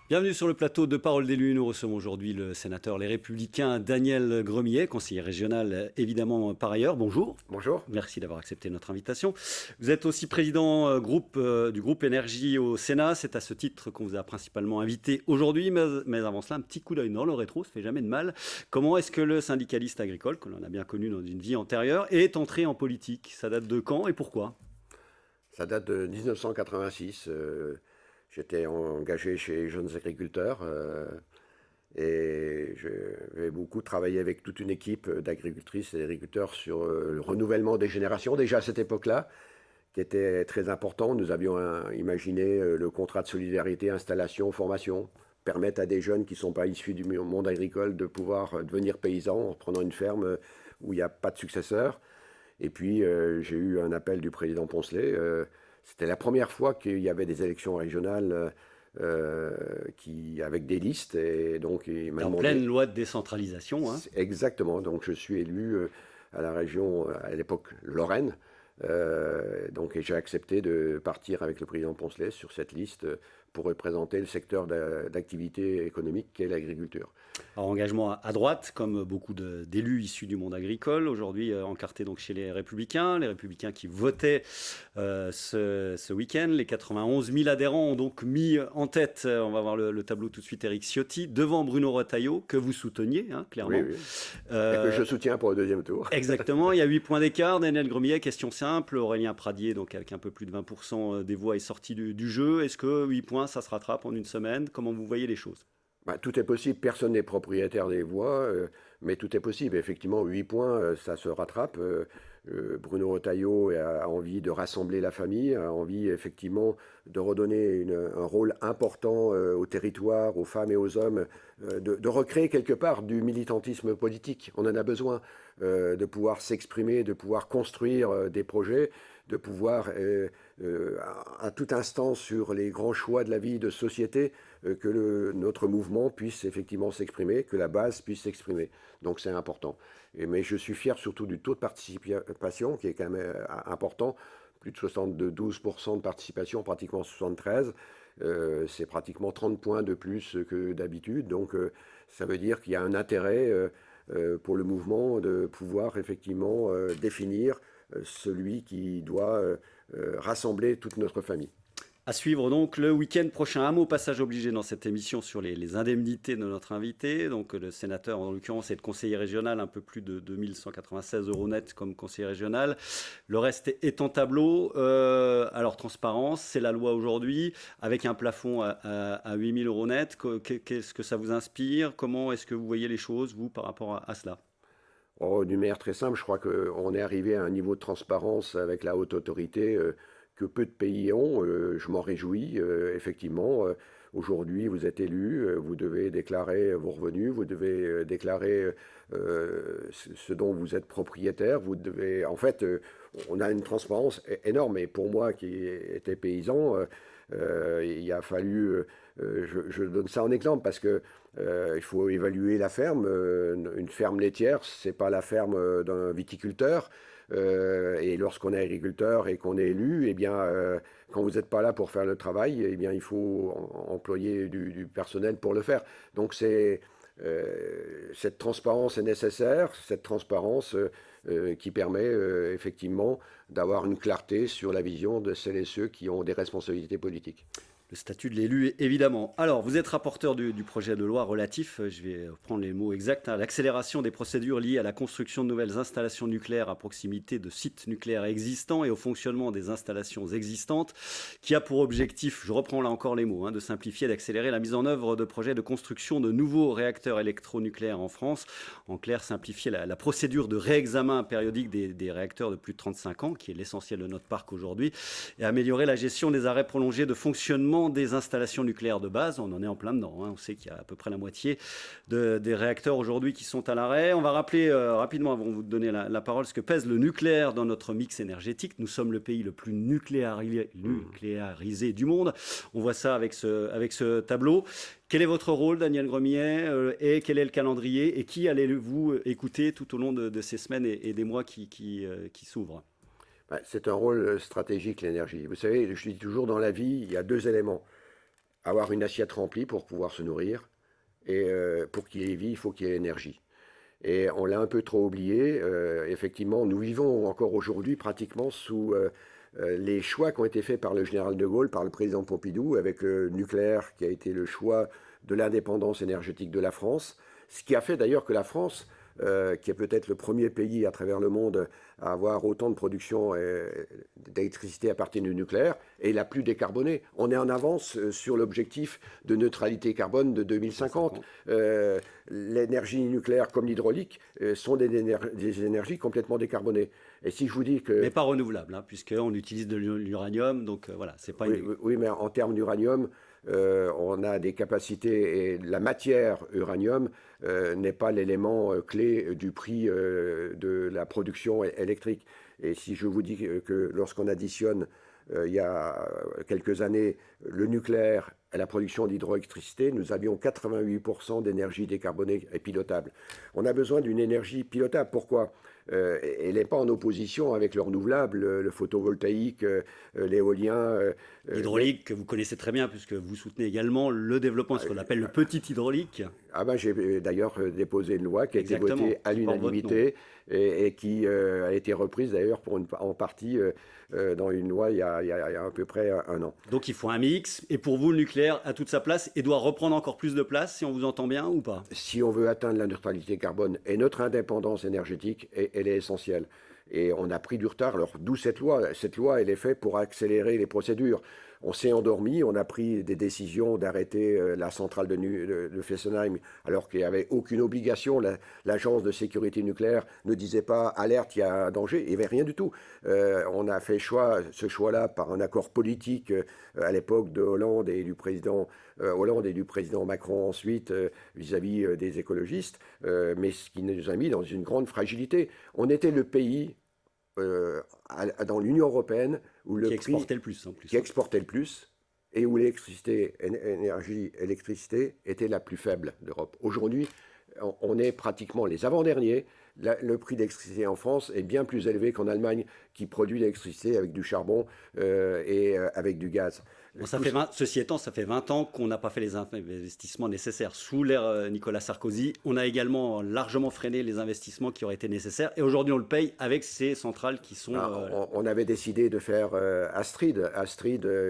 Bienvenue sur le plateau de Parole d'élus. Nous recevons aujourd'hui le sénateur Les Républicains Daniel Gremillet, conseiller régional évidemment par ailleurs. Bonjour. Bonjour. Merci d'avoir accepté notre invitation. Vous êtes aussi président du groupe Énergie au Sénat. C'est à ce titre qu'on vous a principalement invité aujourd'hui. Mais avant cela, un petit coup d'œil dans le rétro, ça fait jamais de mal. Comment est-ce que le syndicaliste agricole, que l'on a bien connu dans une vie antérieure, est entré en politique? Ça date de quand et pourquoi? Ça date de 1986. J'étais engagé chez les Jeunes Agriculteurs et j'ai beaucoup travaillé avec toute une équipe d'agricultrices et d'agriculteurs sur le renouvellement des générations, déjà à cette époque-là, qui était très important. Nous avions imaginé le contrat de solidarité, installation, formation, permettre à des jeunes qui ne sont pas issus du monde agricole de pouvoir devenir paysans en prenant une ferme où il n'y a pas de successeur. Et puis, j'ai eu un appel du président Poncelet. C'était la première fois qu'il y avait des élections régionales avec des listes. Et donc, il m'a En demandé. pleine loi de décentralisation, hein. Exactement. Donc, je suis élu à la région, à l'époque, Lorraine. Et j'ai accepté de partir avec le président Poncelet sur cette liste pour représenter le secteur d'activité économique qu'est l'agriculture. Alors, engagement à droite, comme beaucoup d'élus issus du monde agricole, aujourd'hui encarté donc chez les Républicains qui votaient ce week-end. Les 91 000 adhérents ont donc mis en tête, on va voir le tableau tout de suite, Éric Ciotti, devant Bruno Retailleau, que vous souteniez, hein, clairement. Oui, oui. Et que je soutiens pour le deuxième tour. Exactement, il y a 8 points d'écart. Daniel Gremillet, question simple. Aurélien Pradier, donc avec un peu plus de 20% des voix, est sorti du jeu. Est-ce que 8 points, ça se rattrape en une semaine? Comment vous voyez les choses? Tout est possible, personne n'est propriétaire des voix, mais tout est possible. Effectivement, 8 points, ça se rattrape. Bruno Retailleau a envie de rassembler la famille, a envie effectivement de redonner un rôle important au territoire, aux femmes et aux hommes, de recréer quelque part du militantisme politique. On en a besoin de pouvoir s'exprimer, de pouvoir construire des projets, de pouvoir à tout instant sur les grands choix de la vie de société, que notre mouvement puisse effectivement s'exprimer, que la base puisse s'exprimer. Donc c'est important. Mais je suis fier surtout du taux de participation qui est quand même important. Plus de 72% de participation, pratiquement 73%. C'est pratiquement 30 points de plus que d'habitude. Donc ça veut dire qu'il y a un intérêt pour le mouvement de pouvoir effectivement définir celui qui doit rassembler toute notre famille. À suivre donc le week-end prochain. Un mot passage obligé dans cette émission sur les indemnités de notre invité. Donc le sénateur, en l'occurrence, est de conseiller régional, un peu plus de 2196 euros net comme conseiller régional. Le reste est en tableau. Alors transparence, c'est la loi aujourd'hui, avec un plafond à 8000 euros net. Qu'est-ce que ça vous inspire? Comment est-ce que vous voyez les choses, vous, par rapport à cela? D'une manière très simple, je crois qu'on est arrivé à un niveau de transparence avec la haute autorité que peu de pays ont. Je m'en réjouis, effectivement. Aujourd'hui, vous êtes élu, vous devez déclarer vos revenus, vous devez déclarer ce dont vous êtes propriétaire. Vous devez, en fait, on a une transparence énorme. Et pour moi, qui était paysan, il a fallu, je donne ça en exemple parce que il faut évaluer la ferme. Une ferme laitière, c'est pas la ferme d'un viticulteur. Et lorsqu'on est agriculteur et qu'on est élu, eh bien, quand vous n'êtes pas là pour faire le travail, eh bien, il faut employer du personnel pour le faire. Donc, cette transparence est nécessaire, cette transparence qui permet effectivement d'avoir une clarté sur la vision de celles et ceux qui ont des responsabilités politiques. Le statut de l'élu, évidemment. Alors, vous êtes rapporteur du projet de loi relatif, je vais prendre les mots exacts, à l'accélération des procédures liées à la construction de nouvelles installations nucléaires à proximité de sites nucléaires existants et au fonctionnement des installations existantes, qui a pour objectif, je reprends là encore les mots, de simplifier et d'accélérer la mise en œuvre de projets de construction de nouveaux réacteurs électronucléaires en France. En clair, simplifier la procédure de réexamen périodique des réacteurs de plus de 35 ans, qui est l'essentiel de notre parc aujourd'hui, et améliorer la gestion des arrêts prolongés de fonctionnement des installations nucléaires de base. On en est en plein dedans. On sait qu'il y a à peu près la moitié des réacteurs aujourd'hui qui sont à l'arrêt. On va rappeler rapidement, avant de vous donner la parole, ce que pèse le nucléaire dans notre mix énergétique. Nous sommes le pays le plus nucléarisé du monde. On voit ça avec ce tableau. Quel est votre rôle, Daniel Gremillet, et quel est le calendrier, et qui allez-vous écouter tout au long de ces semaines et des mois qui s'ouvrent? C'est un rôle stratégique, l'énergie. Vous savez, je dis toujours dans la vie, il y a deux éléments. avoir une assiette remplie pour pouvoir se nourrir. Et pour qu'il y ait vie, il faut qu'il y ait énergie. Et on l'a un peu trop oublié. Effectivement, nous vivons encore aujourd'hui pratiquement sous les choix qui ont été faits par le général de Gaulle, par le président Pompidou, avec le nucléaire qui a été le choix de l'indépendance énergétique de la France. Ce qui a fait d'ailleurs que la France, qui est peut-être le premier pays à travers le monde à avoir autant de production d'électricité à partir du nucléaire, est la plus décarbonée. On est en avance sur l'objectif de neutralité carbone de 2050. L'énergie nucléaire comme l'hydraulique sont des énergies complètement décarbonées. Et si je vous dis que... Mais pas renouvelable, hein, puisqu'on utilise de l'uranium, donc voilà, c'est pas Oui, oui, mais en termes d'uranium, on a des capacités et la matière uranium n'est pas l'élément clé du prix de la production électrique. Et si je vous dis que lorsqu'on additionne il y a quelques années le nucléaire à la production d'hydroélectricité, nous avions 88% d'énergie décarbonée et pilotable. On a besoin d'une énergie pilotable. Pourquoi ? Elle n'est pas en opposition avec le renouvelable, le photovoltaïque, l'éolien. L'hydraulique, que vous connaissez très bien, puisque vous soutenez également le développement de ce qu'on appelle le petit hydraulique. Ah ben, j'ai d'ailleurs déposé une loi qui a été votée à l'unanimité et qui a été reprise d'ailleurs en partie dans une loi il y a à peu près un an. Donc il faut un mix, et pour vous le nucléaire a toute sa place et doit reprendre encore plus de place, si on vous entend bien ou pas? Si on veut atteindre la neutralité carbone et notre indépendance énergétique, elle est essentielle. Et on a pris du retard, alors d'où cette loi. Cette loi, elle est faite pour accélérer les procédures. On s'est endormi, on a pris des décisions d'arrêter la centrale de Fessenheim, alors qu'il n'y avait aucune obligation. L'agence de sécurité nucléaire ne disait pas alerte, il y a un danger, il n'y avait rien du tout. On a fait ce choix-là par un accord politique à l'époque de Hollande et du président Macron ensuite vis-à-vis des écologistes, mais ce qui nous a mis dans une grande fragilité. On était le pays dans l'Union européenne où le qui exportait le plus en plus. Qui exportait le plus et où l'électricité était la plus faible d'Europe. Aujourd'hui, on est pratiquement les avant-derniers. Le prix de l'électricité en France est bien plus élevé qu'en Allemagne, qui produit l'électricité avec du charbon et avec du gaz. Bon, ceci étant, ça fait 20 ans qu'on n'a pas fait les investissements nécessaires. Sous l'ère Nicolas Sarkozy, on a également largement freiné les investissements qui auraient été nécessaires. Et aujourd'hui, on le paye avec ces centrales qui sont... On avait décidé de faire Astrid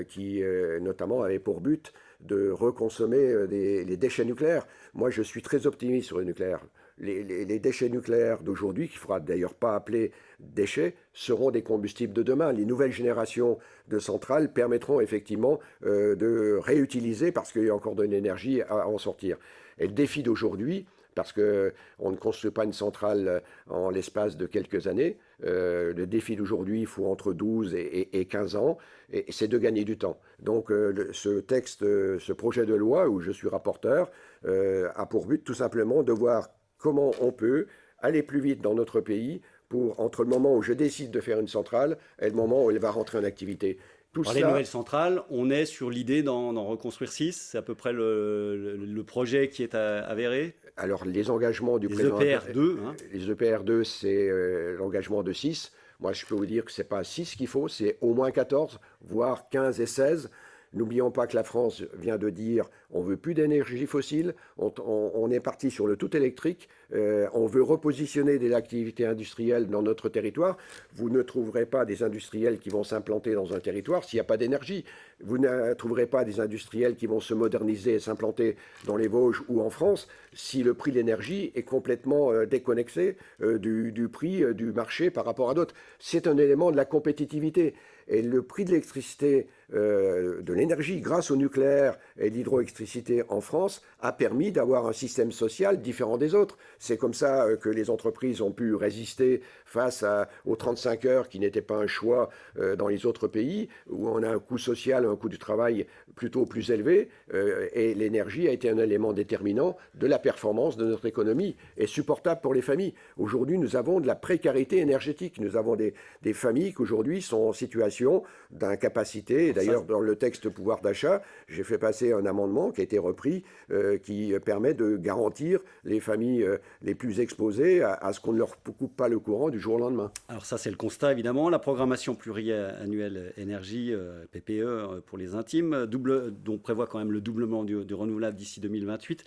qui notamment avait pour but de reconsommer les déchets nucléaires. Moi, je suis très optimiste sur le nucléaire. Les déchets nucléaires d'aujourd'hui, qu'il ne faudra d'ailleurs pas appeler déchets, seront des combustibles de demain. Les nouvelles générations de centrales permettront effectivement de réutiliser parce qu'il y a encore de l'énergie à en sortir. Et le défi d'aujourd'hui, parce qu'on ne construit pas une centrale en l'espace de quelques années, le défi d'aujourd'hui, il faut entre 12 et 15 ans, et c'est de gagner du temps. Donc ce projet de loi, où je suis rapporteur, a pour but tout simplement de voir comment on peut aller plus vite dans notre pays entre le moment où je décide de faire une centrale et le moment où elle va rentrer en activité. Pour les nouvelles centrales, on est sur l'idée d'en reconstruire 6. C'est à peu près le projet qui est avéré. Alors, les engagements du président... EPR2. Les EPR2, c'est l'engagement de 6. Moi, je peux vous dire que ce n'est pas 6 qu'il faut, c'est au moins 14, voire 15 et 16. N'oublions pas que la France vient de dire on ne veut plus d'énergie fossile, on est parti sur le tout électrique, on veut repositionner des activités industrielles dans notre territoire. Vous ne trouverez pas des industriels qui vont s'implanter dans un territoire s'il n'y a pas d'énergie. Vous ne trouverez pas des industriels qui vont se moderniser et s'implanter dans les Vosges ou en France si le prix de l'énergie est complètement déconnecté du prix du marché par rapport à d'autres. C'est un élément de la compétitivité. Et le prix de l'électricité, de l'énergie grâce au nucléaire et l'hydroélectricité en France a permis d'avoir un système social différent des autres. C'est comme ça que les entreprises ont pu résister face aux 35 heures qui n'étaient pas un choix dans les autres pays où on a un coût social, un coût du travail plutôt plus élevé et l'énergie a été un élément déterminant de la performance de notre économie et supportable pour les familles. Aujourd'hui, nous avons de la précarité énergétique. Nous avons des familles qui aujourd'hui sont en situation l'exploitation d'incapacités. Et d'ailleurs, dans le texte pouvoir d'achat, j'ai fait passer un amendement qui a été repris, qui permet de garantir les familles les plus exposées à ce qu'on ne leur coupe pas le courant du jour au lendemain. Alors ça, c'est le constat, évidemment. La programmation pluriannuelle énergie, PPE, pour les intimes, dont prévoit quand même le doublement du renouvelable d'ici 2028.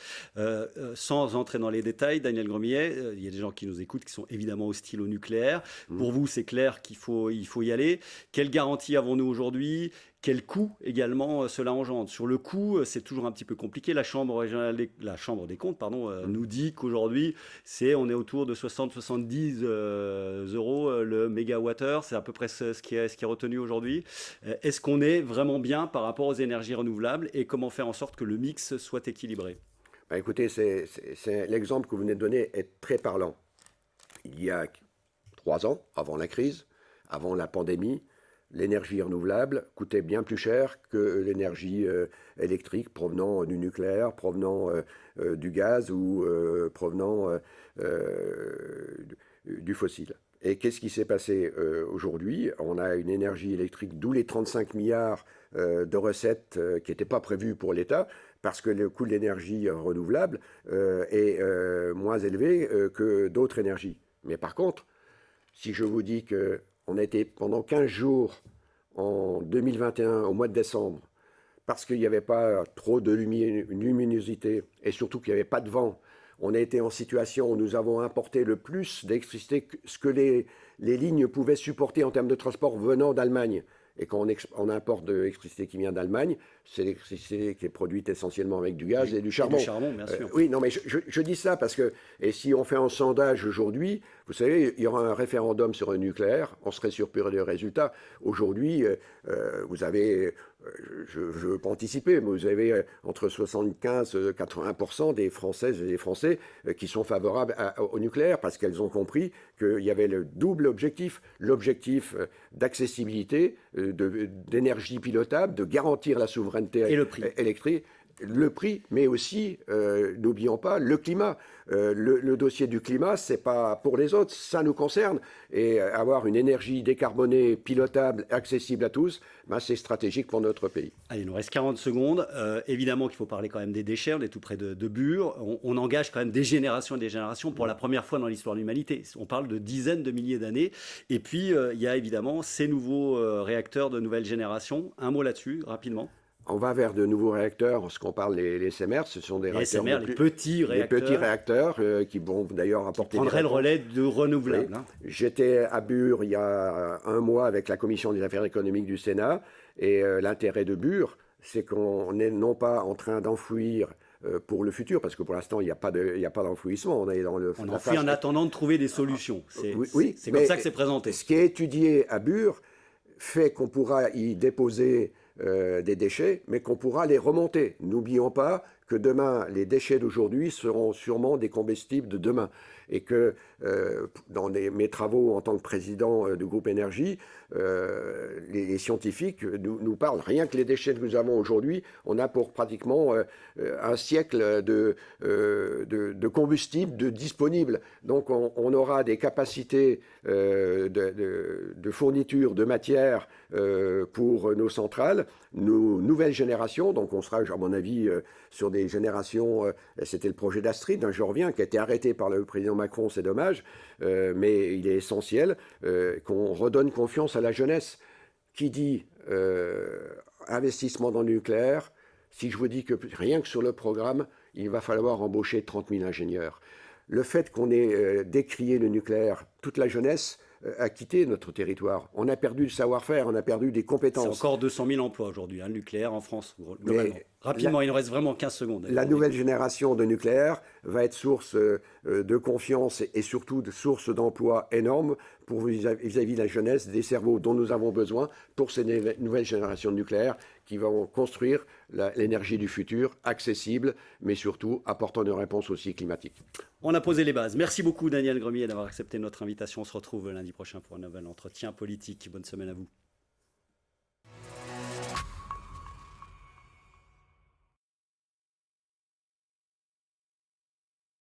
Sans entrer dans les détails, Daniel Gremillet, il y a des gens qui nous écoutent qui sont évidemment hostiles au nucléaire. Pour vous, c'est clair qu'il faut y aller. Quelle garantie avons-nous aujourd'hui ? Quel coût également cela engendre? Sur le coût, c'est toujours un petit peu compliqué. La Chambre des comptes nous dit qu'aujourd'hui, on est autour de 60-70 euros le mégawattheure. C'est à peu près ce qui est retenu aujourd'hui. Est-ce qu'on est vraiment bien par rapport aux énergies renouvelables et comment faire en sorte que le mix soit équilibré? Écoutez, l'exemple que vous venez de donner est très parlant. Il y a 3 ans, avant la crise, avant la pandémie, l'énergie renouvelable coûtait bien plus cher que l'énergie électrique provenant du nucléaire, provenant du gaz ou provenant du fossile. Et qu'est-ce qui s'est passé aujourd'hui? On a une énergie électrique, d'où les 35 milliards de recettes qui n'étaient pas prévues pour l'État, parce que le coût de l'énergie renouvelable est moins élevé que d'autres énergies. Mais par contre, si je vous dis qu'on a été pendant 15 jours en 2021, au mois de décembre, parce qu'il n'y avait pas trop de luminosité et surtout qu'il n'y avait pas de vent, on a été en situation où nous avons importé le plus d'électricité que ce que les lignes pouvaient supporter en termes de transport venant d'Allemagne. Et quand on importe de l'électricité qui vient d'Allemagne, c'est l'électricité qui est produite essentiellement avec du gaz et du charbon. Et du charbon, bien sûr. Oui, non, mais je dis ça parce que, et si on fait un sondage aujourd'hui, vous savez, il y aura un référendum sur le nucléaire, on serait surpris des résultats. Aujourd'hui, vous avez, je ne veux pas anticiper, mais vous avez entre 75 et 80% des Françaises et des Français qui sont favorables au nucléaire parce qu'elles ont compris qu'il y avait le double objectif, l'objectif d'accessibilité, d'énergie pilotable, de garantir la souveraineté électrique, le prix, mais aussi, n'oublions pas, le climat. Le dossier du climat, ce n'est pas pour les autres, ça nous concerne. Et avoir une énergie décarbonée, pilotable, accessible à tous, c'est stratégique pour notre pays. Allez, il nous reste 40 secondes. Évidemment qu'il faut parler quand même des déchets, on est tout près de Bure. On engage quand même des générations et des générations pour la première fois dans l'histoire de l'humanité. On parle de dizaines de milliers d'années. Et puis, il y a évidemment ces nouveaux réacteurs de nouvelle génération. Un mot là-dessus, rapidement. On va vers de nouveaux réacteurs. Ce qu'on parle, les SMR, ce sont des réacteurs. Les petits réacteurs. Les petits réacteurs qui vont d'ailleurs apporter. Prendraient le relais de renouvelables. Oui. J'étais à Bure il y a un mois avec la Commission des affaires économiques du Sénat. Et l'intérêt de Bure, c'est qu'on n'est non pas en train d'enfouir pour le futur, parce que pour l'instant, il n'y a pas d'enfouissement. On enfouit en attendant de trouver des solutions. C'est comme ça que c'est présenté. Ce qui est étudié à Bure fait qu'on pourra y déposer des déchets, mais qu'on pourra les remonter. N'oublions pas que demain, les déchets d'aujourd'hui seront sûrement des combustibles de demain. Et que dans mes travaux en tant que président du groupe Énergie, les scientifiques nous parlent, rien que les déchets que nous avons aujourd'hui, on a pour pratiquement un siècle de combustible disponible. Donc on aura des capacités de fourniture de matière pour nos centrales, nos nouvelles générations. Donc on sera, à mon avis, sur des générations, c'était le projet d'Astrid, je reviens, qui a été arrêté par le président Macron, c'est dommage, mais il est essentiel qu'on redonne confiance à la jeunesse. Qui dit investissement dans le nucléaire, si je vous dis que rien que sur le programme, il va falloir embaucher 30 000 ingénieurs. Le fait qu'on ait décrié le nucléaire, toute la jeunesse a quitté notre territoire. On a perdu le savoir-faire, on a perdu des compétences. C'est encore 200 000 emplois aujourd'hui, le nucléaire en France, globalement. Rapidement, il nous reste vraiment 15 secondes. La nouvelle génération de nucléaire va être source de confiance et surtout de source d'emploi énorme pour vis-à-vis de la jeunesse, des cerveaux dont nous avons besoin pour ces nouvelles générations de nucléaire qui vont construire l'énergie du futur, accessible, mais surtout apportant une réponse aussi climatique. On a posé les bases. Merci beaucoup Daniel Gremillet d'avoir accepté notre invitation. On se retrouve lundi prochain pour un nouvel entretien politique. Bonne semaine à vous.